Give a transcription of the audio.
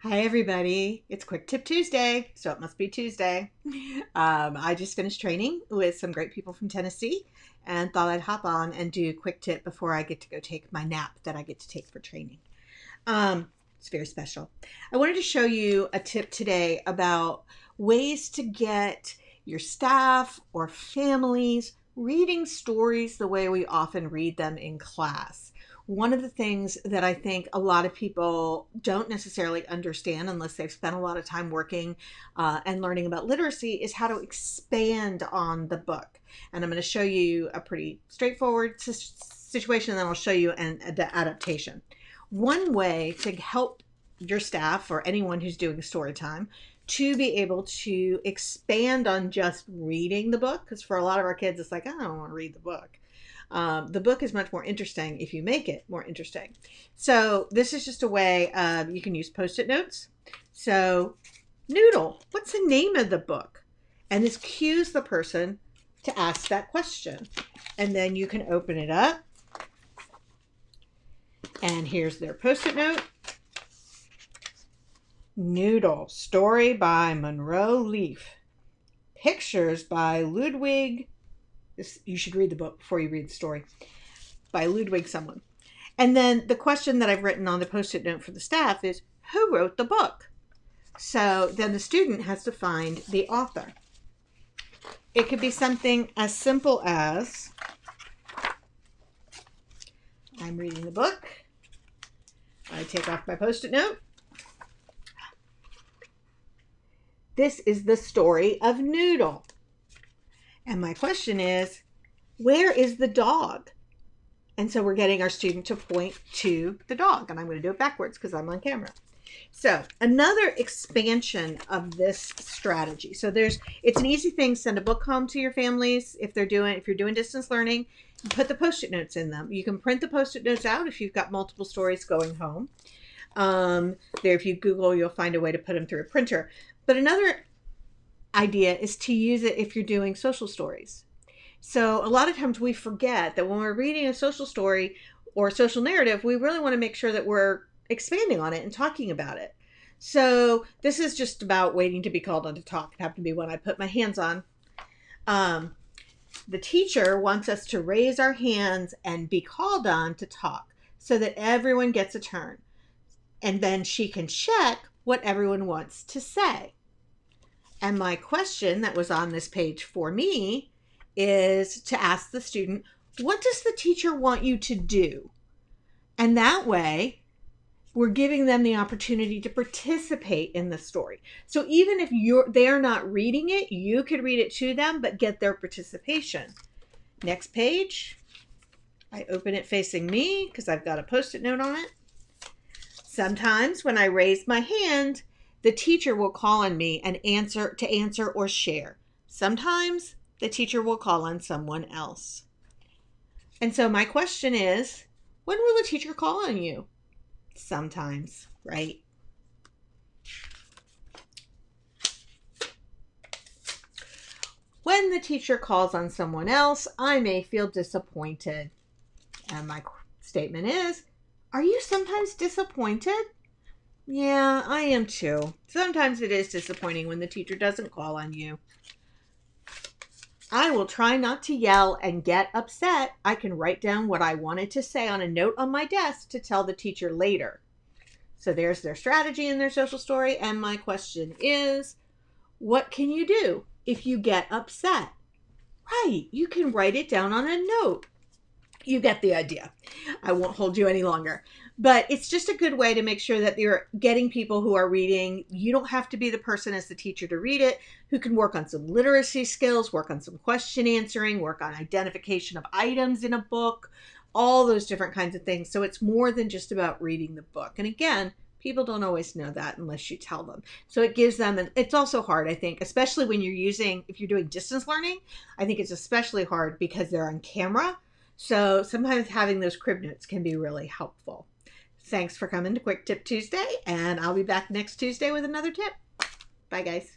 Hi everybody, it's Quick Tip Tuesday, so it must be Tuesday. I just finished training with some great people from Tennessee and thought I'd hop on and do a quick tip before I get to go take my nap that I get to take for training. It's very special. I wanted to show you a tip today about ways to get your staff or families reading stories the way we often read them in class. One of the things that I think a lot of people don't necessarily understand unless they've spent a lot of time working and learning about literacy is how to expand on the book. And I'm going to show you a pretty straightforward situation, and then I'll show you an adaptation. One way to help your staff or anyone who's doing story time to be able to expand on just reading the book, because for a lot of our kids, it's like, I don't want to read the book. The book is much more interesting if you make it more interesting. So this is just a way you can use Post-it notes. So Noodle, what's the name of the book? And this cues the person to ask that question. And then you can open it up. And here's their Post-it note. Noodle, story by Monroe Leaf. Pictures by Ludwig. You should read the book before you read the story. By Ludwig someone. And then the question that I've written on the Post-it note for the staff is, who wrote the book? So then the student has to find the author. It could be something as simple as, I'm reading the book. I take off my Post-it note. This is the story of Noodle. And my question is, where is the dog? And so we're getting our student to point to the dog. And I'm going to do it backwards because I'm on camera. So another expansion of this strategy. So it's an easy thing. Send a book home to your families if you're doing distance learning. Put the Post-it notes in them. You can print the Post-it notes out if you've got multiple stories going home. If you Google, you'll find a way to put them through a printer. But another idea is to use it if you're doing social stories. So a lot of times we forget that when we're reading a social story or a social narrative, we really want to make sure that we're expanding on it and talking about it. So this is just about waiting to be called on to talk. It happened to be when I put my hands on. The teacher wants us to raise our hands and be called on to talk so that everyone gets a turn. And then she can check what everyone wants to say. And my question that was on this page for me is to ask the student, what does the teacher want you to do? And that way, we're giving them the opportunity to participate in the story. So even if they're not reading it, you could read it to them, but get their participation. Next page. I open it facing me because I've got a Post-it note on it. Sometimes when I raise my hand, the teacher will call on me and answer or share. Sometimes the teacher will call on someone else. And so my question is, when will the teacher call on you? Sometimes, right? When the teacher calls on someone else, I may feel disappointed. And my statement is, are you sometimes disappointed? Yeah, I am too. Sometimes it is disappointing when the teacher doesn't call on you. I will try not to yell and get upset. I can write down what I wanted to say on a note on my desk to tell the teacher later. So there's their strategy and their social story. And my question is, what can you do if you get upset? Right, you can write it down on a note. You get the idea. I won't hold you any longer. But it's just a good way to make sure that you're getting people who are reading. You don't have to be the person as the teacher to read it, who can work on some literacy skills, work on some question answering, work on identification of items in a book, all those different kinds of things. So it's more than just about reading the book. And again, people don't always know that unless you tell them. So it gives them, and it's also hard, I think, especially when if you're doing distance learning, I think it's especially hard because they're on camera. So sometimes having those crib notes can be really helpful. Thanks for coming to Quick Tip Tuesday, and I'll be back next Tuesday with another tip. Bye, guys.